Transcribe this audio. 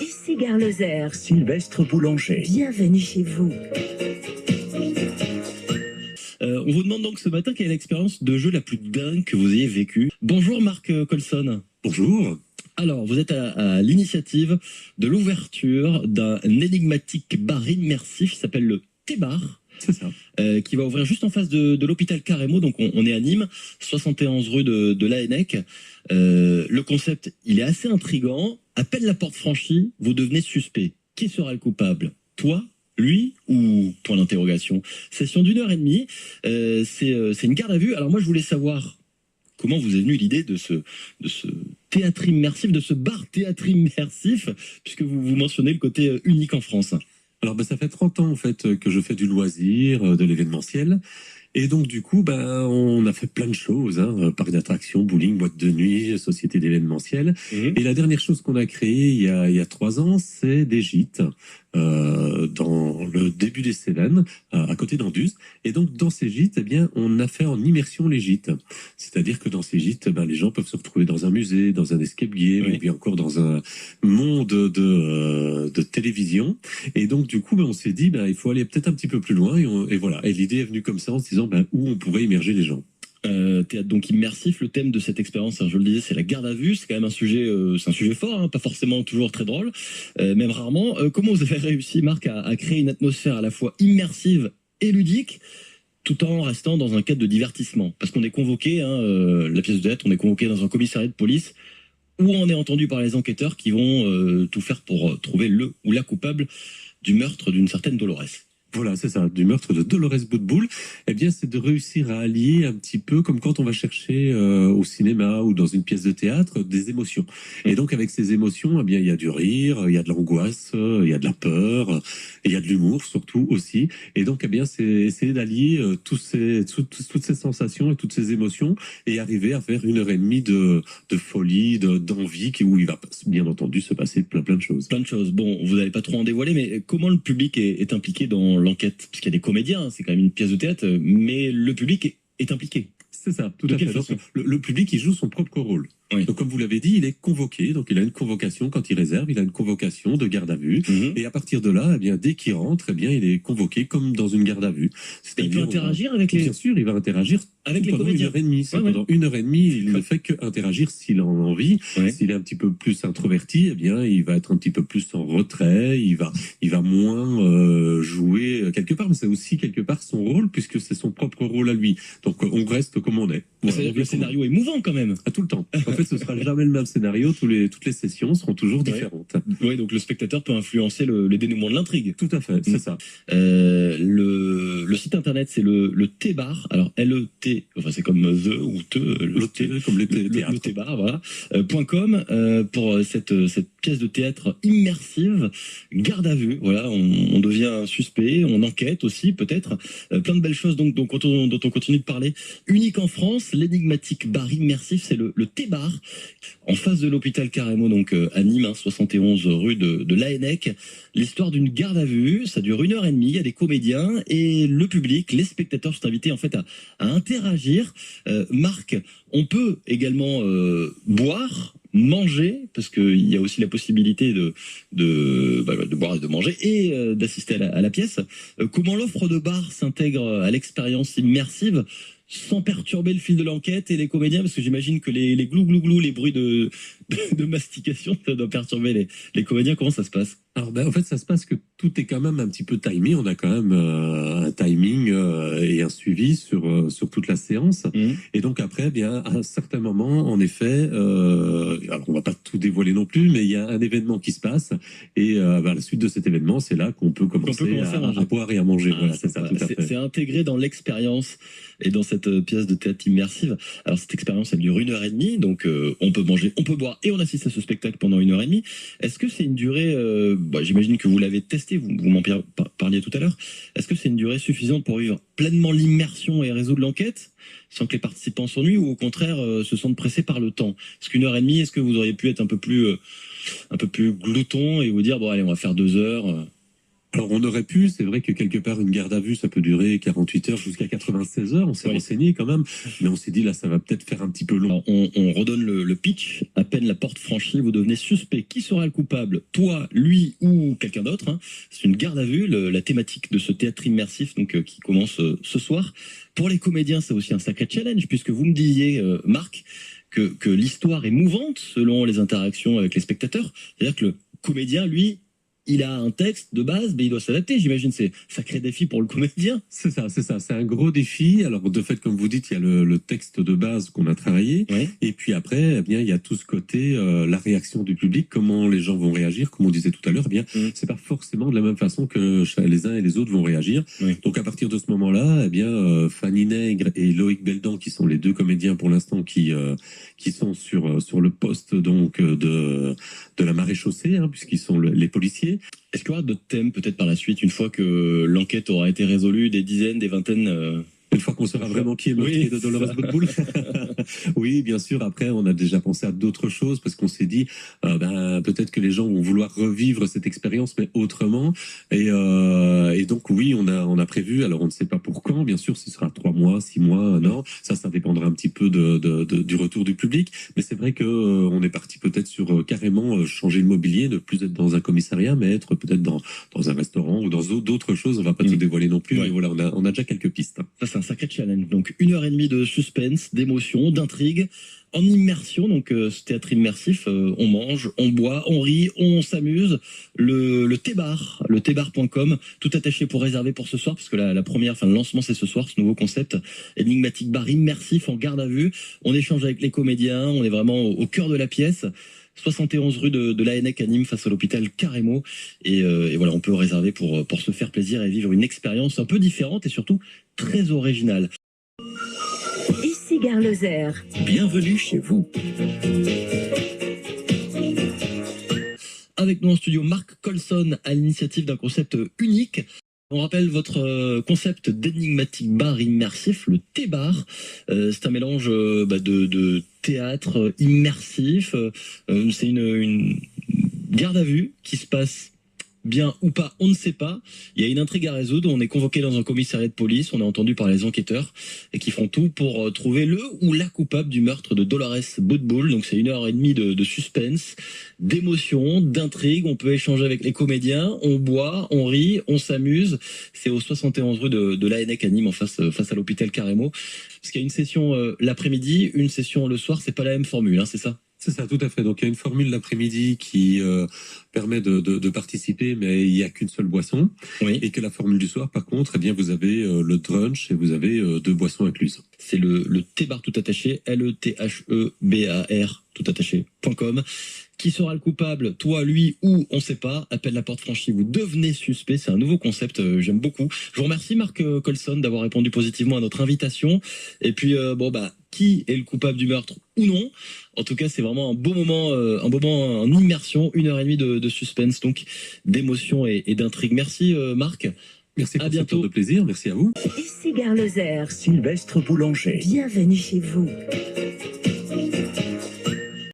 Ici Gare Lozère. Sylvestre Boulanger. Bienvenue chez vous. On vous demande donc ce matin quelle est l'expérience de jeu la plus dingue que vous ayez vécue. Bonjour Marc Colson. Bonjour. Alors, vous êtes à l'initiative de l'ouverture d'un énigmatique bar immersif qui s'appelle le T-Bar. C'est ça. Qui va ouvrir juste en face de l'hôpital Carremo, donc on est à Nîmes, 71 rue de Laennec. Le concept, il est assez intriguant. À peine la porte franchie, vous devenez suspect. Qui sera le coupable? Toi, lui ou point d'interrogation? Session d'1h30. C'est une garde à vue. Alors moi, je voulais savoir comment vous est venue l'idée de ce théâtre immersif, de ce bar théâtre immersif, puisque vous mentionnez le côté unique en France. Alors ça fait 30 ans en fait que je fais du loisir, de l'événementiel. Et donc du coup, on a fait plein de choses, parc d'attractions, bowling, boîte de nuit, société d'événementiel. Et la dernière chose qu'on a créée il y a 3 ans, c'est des gîtes dans le début des Cévennes, à côté d'Anduze. Et donc dans ces gîtes, on a fait en immersion les gîtes. C'est-à-dire que dans ces gîtes, les gens peuvent se retrouver dans un musée, dans un escape game, ou bien encore dans un monde de télévision. Et donc du coup, on s'est dit, il faut aller peut-être un petit peu plus loin. Et voilà. Et l'idée est venue comme ça en se disant où on pourrait immerger les gens. Théâtre donc immersif, le thème de cette expérience, je le disais, c'est la garde à vue. C'est quand même un sujet fort, pas forcément toujours très drôle, même rarement. Comment vous avez réussi, Marc, à créer une atmosphère à la fois immersive et ludique, tout en restant dans un cadre de divertissement? Parce qu'on est convoqué, la pièce de théâtre, on est convoqué dans un commissariat de police où on est entendu par les enquêteurs qui vont tout faire pour trouver le ou la coupable du meurtre d'une certaine Dolores. Voilà, c'est ça, du meurtre de Dolores Boutboul. C'est de réussir à allier un petit peu comme quand on va chercher au cinéma ou dans une pièce de théâtre des émotions. Et donc avec ces émotions, il y a du rire, il y a de l'angoisse, il y a de la peur, il y a de l'humour surtout aussi. Et donc c'est essayer d'allier toutes ces sensations et toutes ces émotions et arriver à faire 1h30 de folie, d'envie, où il va bien entendu se passer plein de choses. Plein de choses. Bon, vous n'allez pas trop en dévoiler, mais comment le public est impliqué dans l'enquête? Parce qu'il y a des comédiens, c'est quand même une pièce de théâtre, mais le public est impliqué. C'est ça, tout à fait. Donc, le public, il joue son propre rôle. Oui. Donc, comme vous l'avez dit, il est convoqué. Donc, il a une convocation quand il réserve. Il a une convocation de garde à vue. Et à partir de là, dès qu'il rentre, il est convoqué comme dans une garde à vue. Il peut interagir avec les... Bien sûr, il va interagir avec les pendant comédiens. 1h30. Pendant 1h30, il ne fait que interagir s'il en a envie. S'il est un petit peu plus introverti, il va être un petit peu plus en retrait. Il va moins jouer quelque part. Mais c'est aussi quelque part son rôle, puisque c'est son propre rôle à lui. Donc, on reste comme on est. Voilà, le scénario est mouvant quand même. Tout le temps. En fait, ce sera jamais le même scénario. Toutes les sessions seront toujours différentes. Oui, donc le spectateur peut influencer le dénouement de l'intrigue. Tout à fait, c'est ça. Le site internet, c'est le T-Bar. Alors, L-E-T, enfin c'est comme The ou Te. Le T, comme le théâtre. Le T-Bar, voilà. .com pour cette pièce de théâtre immersive, garde à vue. Voilà, on devient suspect, on enquête aussi, peut-être. Plein de belles choses donc dont on continue de parler. Unique en France, l'énigmatique bar immersif, c'est le T-Bar, en face de l'hôpital Carremo, donc à Nîmes, 71 rue de Laennec. L'histoire d'une garde à vue, ça dure 1h30, il y a des comédiens et le public, les spectateurs sont invités en fait à interagir. Marc, on peut également boire, manger, parce qu'il y a aussi la possibilité de boire et de manger et d'assister à la pièce. Comment l'offre de bar s'intègre à l'expérience immersive sans perturber le fil de l'enquête et les comédiens, parce que j'imagine que les glou-glou-glou, les bruits de mastication, ça doit perturber les comédiens. Comment ça se passe? Alors, en fait, ça se passe que tout est quand même un petit peu timé. On a quand même un timing et un suivi sur toute la séance. Et donc après, à un certain moment, en effet, alors on va pas tout dévoiler non plus, mais il y a un événement qui se passe. Et à la suite de cet événement, c'est là qu'on peut commencer à boire et à manger. Voilà, c'est ça, tout à fait. C'est intégré dans l'expérience et dans cette pièce de théâtre immersive. Alors cette expérience, elle dure 1h30, donc on peut manger, on peut boire et on assiste à ce spectacle pendant 1h30. Est-ce que c'est une durée, j'imagine que vous l'avez testé, vous m'en parliez tout à l'heure, est-ce que c'est une durée suffisante pour vivre pleinement l'immersion et résoudre l'enquête sans que les participants s'ennuient, ou au contraire se sentent pressés par le temps? Est-ce qu'1h30, est-ce que vous auriez pu être un peu plus glouton et vous dire, bon allez, on va faire 2 heures Alors on aurait pu, c'est vrai que quelque part une garde à vue ça peut durer 48 heures jusqu'à 96 heures, on s'est renseigné quand même, mais on s'est dit là ça va peut-être faire un petit peu long. Alors, on redonne le pitch, à peine la porte franchie, vous devenez suspect. Qui sera le coupable? Toi, lui ou quelqu'un d'autre, hein. C'est une garde à vue, la thématique de ce théâtre immersif donc qui commence ce soir. Pour les comédiens, c'est aussi un sacré challenge, puisque vous me disiez, Marc, que l'histoire est mouvante selon les interactions avec les spectateurs. C'est-à-dire que le comédien, lui, il a un texte de base, mais il doit s'adapter, j'imagine. C'est un sacré défi pour le comédien. C'est ça. C'est un gros défi. Alors, de fait, comme vous dites, il y a le texte de base qu'on a travaillé. Ouais. Et puis après, eh bien, il y a tout ce côté, la réaction du public, comment les gens vont réagir. Comme on disait tout à l'heure, eh bien, c'est pas forcément de la même façon que les uns et les autres vont réagir. Oui. Donc, à partir de ce moment-là, eh bien, Fanny Nègre et Loïc Beldan, qui sont les deux comédiens pour l'instant qui sont sur le poste, donc, de la maréchaussée, hein, puisqu'ils sont les policiers. Est-ce qu'il y aura d'autres thèmes peut-être par la suite, une fois que l'enquête aura été résolue, des dizaines, des vingtaines Une fois qu'on saura vraiment qui est le meurtrier de Dolores Boutboul. Oui, bien sûr. Après, on a déjà pensé à d'autres choses parce qu'on s'est dit, peut-être que les gens vont vouloir revivre cette expérience, mais autrement. Et donc, oui, on a prévu. Alors, on ne sait pas pour quand. Bien sûr, ce sera 3 mois, 6 mois, 1 an. Ça dépendra un petit peu du retour du public. Mais c'est vrai que on est parti peut-être sur carrément changer le mobilier, ne plus être dans un commissariat, mais être peut-être dans un restaurant ou dans d'autres choses. On va pas tout dévoiler non plus. Ouais. Mais voilà, on a déjà quelques pistes. Ça, c'est un sacré challenge. Donc, 1h30 de suspense, d'émotion, d'intrigue, en immersion. Donc, ce théâtre immersif, on mange, on boit, on rit, on s'amuse. Le T-Bar, le tbar.com, tout attaché pour réserver pour ce soir, parce que le lancement, c'est ce soir, ce nouveau concept. Énigmatique bar immersif en garde à vue. On échange avec les comédiens, on est vraiment au cœur de la pièce. 71 rue de l'ANEC à Nîmes, face à l'hôpital Carremo. Et voilà, on peut réserver pour se faire plaisir et vivre une expérience un peu différente et surtout très originale. Ici Gare Lozère. Bienvenue chez vous. Avec nous en studio, Marc Colson, à l'initiative d'un concept unique. On rappelle votre concept d'énigmatique bar immersif, le T-Bar. C'est un mélange de théâtre immersif. C'est une garde à vue qui se passe bien ou pas, on ne sait pas. Il y a une intrigue à résoudre. On est convoqué dans un commissariat de police. On est entendu par les enquêteurs et qui font tout pour trouver le ou la coupable du meurtre de Dolores Boutboul. Donc c'est 1h30 de suspense, d'émotion, d'intrigue. On peut échanger avec les comédiens. On boit, on rit, on s'amuse. C'est au 71 rue de l'ANEC à Nîmes, en face à l'hôpital Carremo. Parce qu'il y a une session l'après-midi, une session le soir. C'est pas la même formule, hein, c'est ça? C'est ça, tout à fait. Donc il y a une formule l'après-midi qui permet de participer, mais il n'y a qu'une seule boisson. Oui. Et que la formule du soir, par contre, eh bien vous avez le brunch et vous avez 2 boissons incluses. C'est le T-Bar tout attaché, LETHEBAR tout attaché.com. Qui sera le coupable? Toi, lui ou on sait pas. Appelle la porte franchie, vous devenez suspect. C'est un nouveau concept, j'aime beaucoup. Je vous remercie Marc Colson d'avoir répondu positivement à notre invitation. Et puis qui est le coupable du meurtre ou non? En tout cas, c'est vraiment un beau moment en immersion, 1h30 de suspense, donc d'émotion et d'intrigue. Merci Marc. Merci pour à bientôt. ce tour de plaisir. Merci à vous. Ici Gare Lozère. Sylvestre Boulanger. Bienvenue chez vous.